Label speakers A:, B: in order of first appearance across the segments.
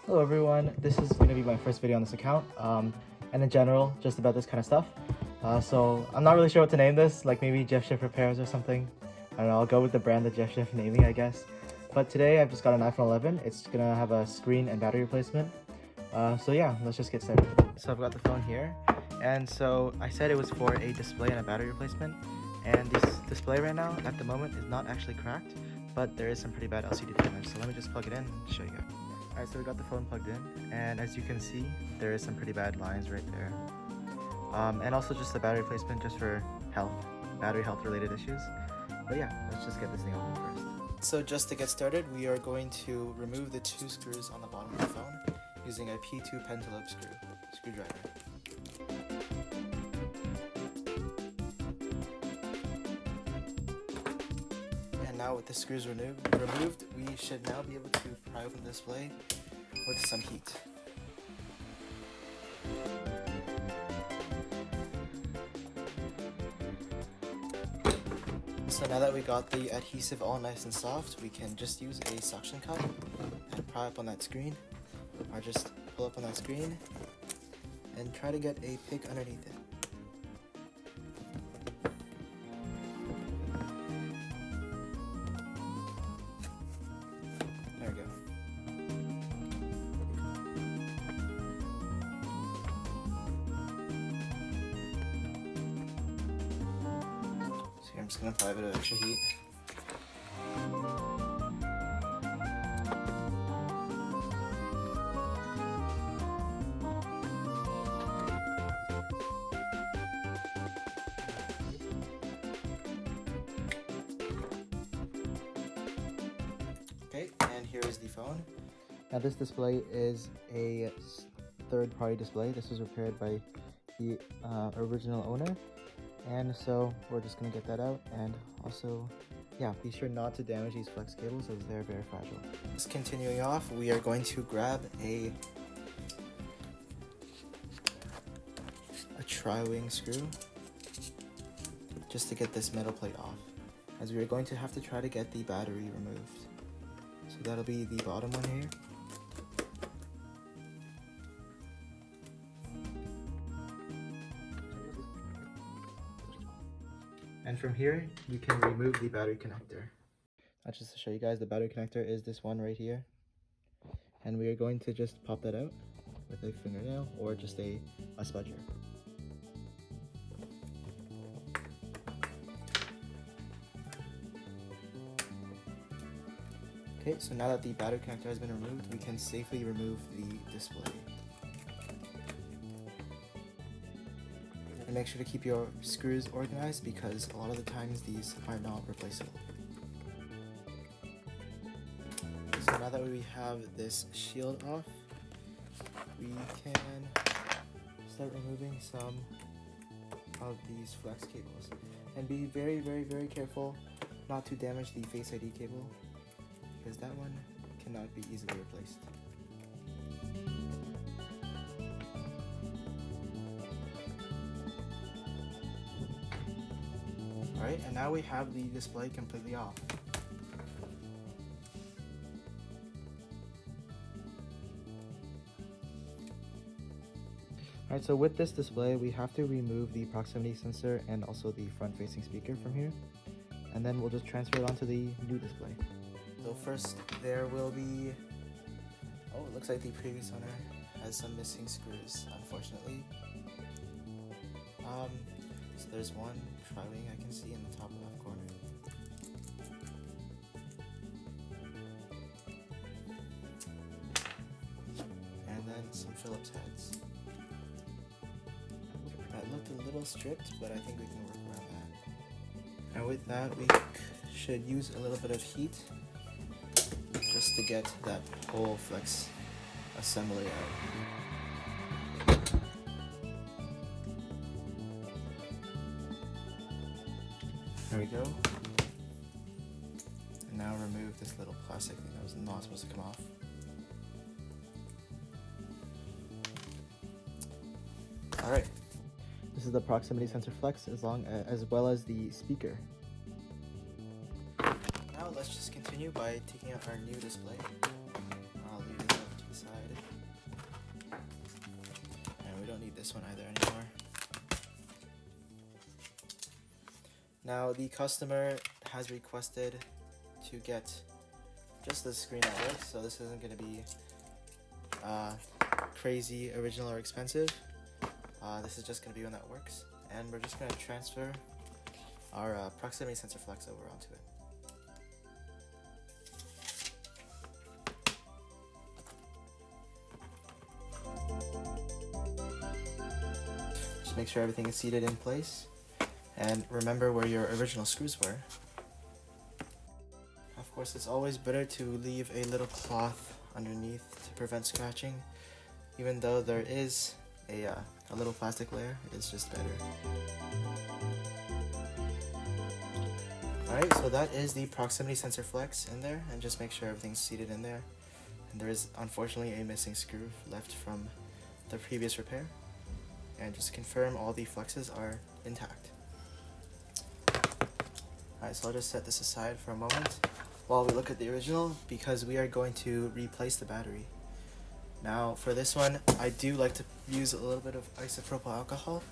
A: Hello everyone, this is going to be my first video on this account, and in general, just about this kind of stuff. So I'm not really sure what to name this, like maybe Jeff Schiff Repairs or something. I don't know, I'll go with the brand that Jeff Schiff naming, I guess. But today I've just got an iPhone 11, it's going to have a screen and battery replacement. So yeah, let's just get started. So I've got the phone here, and so I said it was for a display and a battery replacement, and this display right now, at the moment, is not actually cracked, but there is some pretty bad LCD damage, so let me just plug it in and show you guys. Alright, so we got the phone plugged in, and as you can see, there is some pretty bad lines right there. And also just the battery replacement just for battery health related issues. But yeah, let's just get this thing open first. So just to get started, we are going to remove the two screws on the bottom of the phone using a P2 pentalobe screwdriver. Now with the screws removed, we should now be able to pry open the display with some heat. So now that we got the adhesive all nice and soft, we can just use a suction cup and pry up on that screen, or just pull up on that screen and try to get a pick underneath it. There we go. So here I'm just going to apply a bit of extra heat. Okay, and here is the phone. Now this display is a third-party display. This was repaired by the original owner, and so we're just going to get that out, and also, yeah, be sure not to damage these flex cables as they're very fragile. Just continuing off, we are going to grab a tri-wing screw just to get this metal plate off, as we are going to have to try to get the battery removed. So that'll be the bottom one here. And from here, you can remove the battery connector. Now just to show you guys, the battery connector is this one right here. And we are going to just pop that out with a fingernail or just a spudger. Okay, so now that the battery connector has been removed, we can safely remove the display. And make sure to keep your screws organized because a lot of the times these are not replaceable. So now that we have this shield off, we can start removing some of these flex cables. And be very, very, very careful not to damage the Face ID cable, because that one cannot be easily replaced. Alright, and now we have the display completely off. Alright, so with this display, we have to remove the proximity sensor and also the front-facing speaker from here, and then we'll just transfer it onto the new display. So first, there will be, oh, it looks like the previous owner has some missing screws, unfortunately. So there's one tri-wing I can see in the top left corner. And then some Phillips heads. That looked a little stripped, but I think we can work around that. And with that, we should use a little bit of heat just to get that whole flex assembly out. There we go. And now remove this little plastic thing that was not supposed to come off. Alright. This is the proximity sensor flex as well as the speaker. Now let's just continue by taking out our new display. I'll leave it up to the side. this one either anymore. Now the customer has requested to get just the screen that works, so this isn't going to be crazy, original, or expensive. This is just going to be one that works, and we're just going to transfer our proximity sensor flex over onto it. Just make sure everything is seated in place, and remember where your original screws were. Of course, it's always better to leave a little cloth underneath to prevent scratching. Even though there is a little plastic layer, it's just better. Alright, so that is the proximity sensor flex in there, and just make sure everything's seated in there. And there is unfortunately a missing screw left from the previous repair. And just confirm all the flexes are intact. Alright, so I'll just set this aside for a moment while we look at the original, because we are going to replace the battery. Now for this one, I do like to use a little bit of isopropyl alcohol.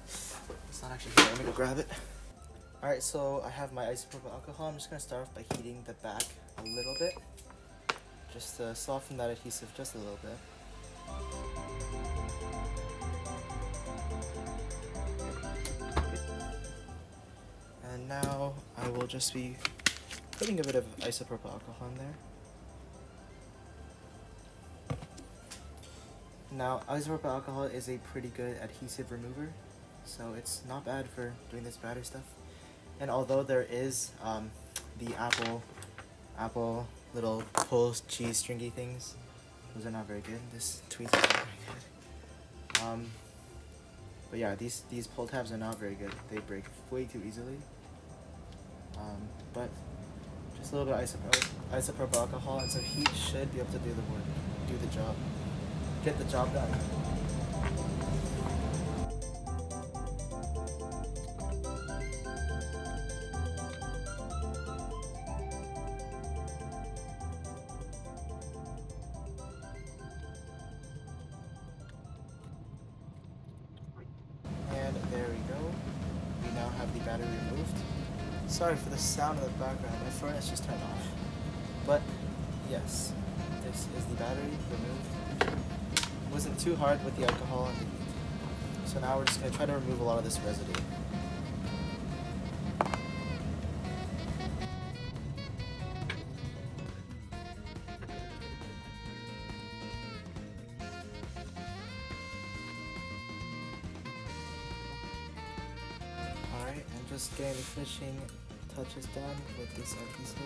A: It's not actually here, let me go grab it. Alright, so I have my isopropyl alcohol. I'm just going to start off by heating the back a little bit, just to soften that adhesive just a little bit. And now I will just be putting a bit of isopropyl alcohol in there. Now, isopropyl alcohol is a pretty good adhesive remover, so it's not bad for doing this battery stuff. And although there is the apple little pull cheese stringy things, those are not very good. This tweezers is not very good. But yeah, these pull tabs are not very good. They break way too easily. But just a little bit of isopropyl alcohol and some heat should be able to do the work, do the job, get the job done. And there we go. We now have the battery removed. Sorry for the sound in the background, my furnace just turned off. But yes, this is the battery removed. It wasn't too hard with the alcohol and the heat. So now we're just going to try to remove a lot of this residue. Alright, and just getting the finishing touches done with this adhesive.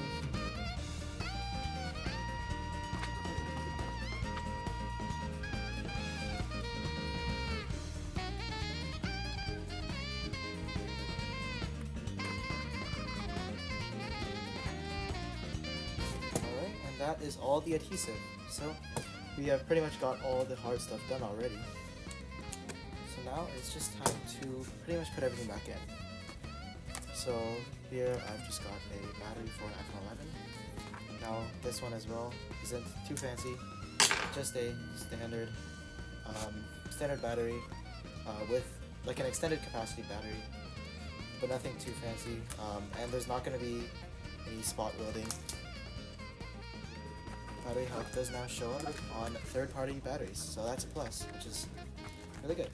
A: Alright, and that is all the adhesive. So we have pretty much got all the hard stuff done already. So now it's just time to pretty much put everything back in. So here I've just got a battery for an iPhone 11. Now this one as well isn't too fancy, just a standard battery with like an extended capacity battery, but nothing too fancy. And there's not going to be any spot welding. Battery health does now show up on third-party batteries, so that's a plus, which is really good.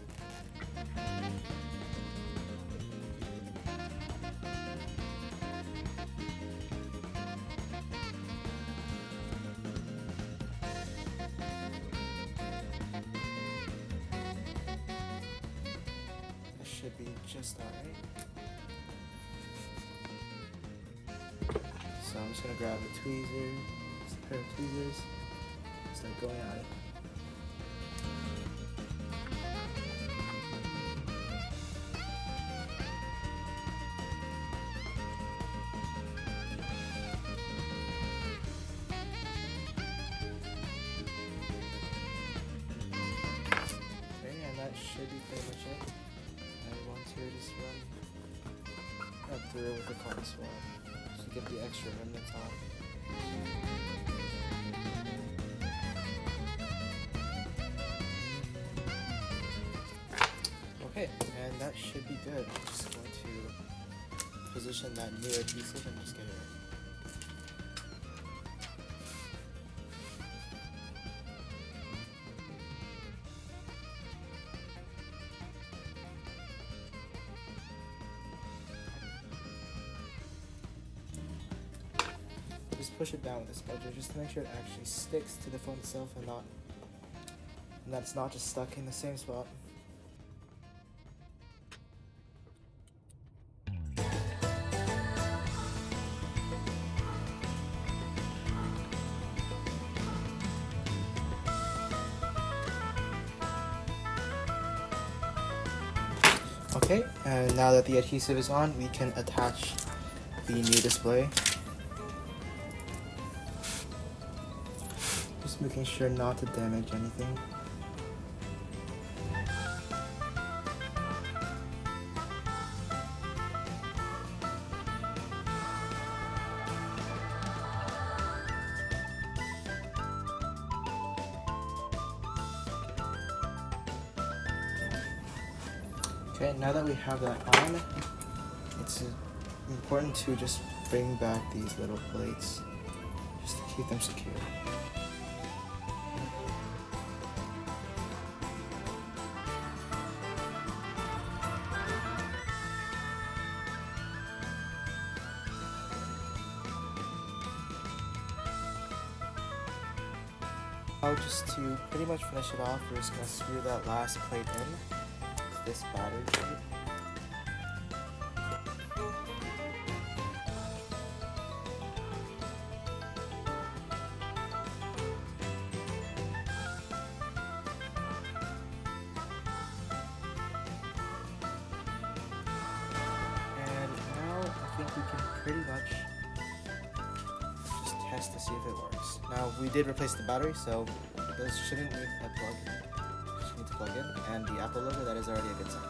A: Should be just alright. So I'm just gonna grab a tweezer, just a pair of tweezers, start going at it. Okay, and that should be pretty much it. Here, just run through it with a cotton swab just to get the extra remnants off. that should be good. I'm just going to position that new adhesive and just get it ready. Just push it down with a smudger just to make sure it actually sticks to the phone itself and that's not just stuck in the same spot. Okay, and now that the adhesive is on, we can attach the new display. Just making sure not to damage anything. Okay, now that we have that on, it's important to just bring back these little plates just to keep them secure. Now just to pretty much finish it off, we're just going to screw that last plate in. This battery plate. And now I think we can pretty much just test to see if it works. Now we did replace the battery, so this shouldn't need a plug. Need to plug in, and the Apple logo, that is already a good sign.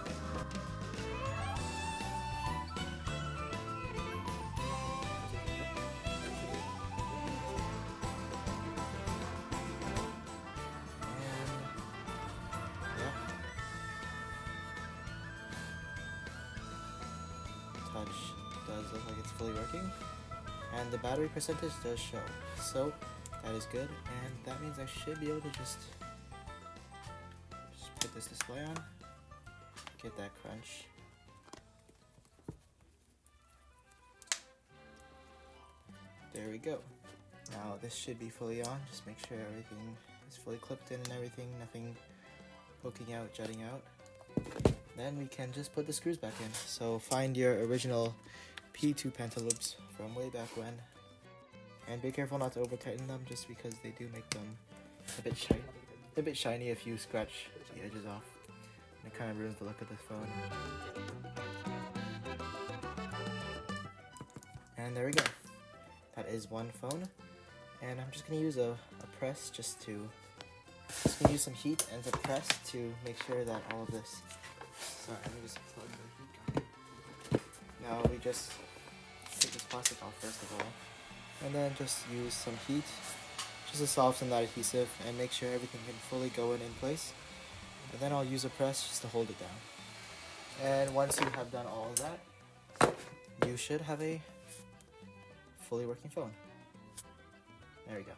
A: Touch does look like it's fully working, and the battery percentage does show, so that is good, and that means I should be able to just put this display on, get that crunch. There we go. Now this should be fully on, just make sure everything is fully clipped in and everything, nothing poking out, jutting out. Then we can just put the screws back in. So find your original P2 pentaloops from way back when, and be careful not to over tighten them just because they do make them a bit shiny if you scratch the edges off. And it kind of ruins the look of the phone. And there we go. That is one phone. And I'm just going to use a press just to use some heat and to press to make sure that all of this. Sorry, let me just plug the heat gun. Now we just take this plastic off first of all. And then just use some heat just to soften that adhesive and make sure everything can fully go in place. And then I'll use a press just to hold it down. And once you have done all of that, you should have a fully working phone. There we go.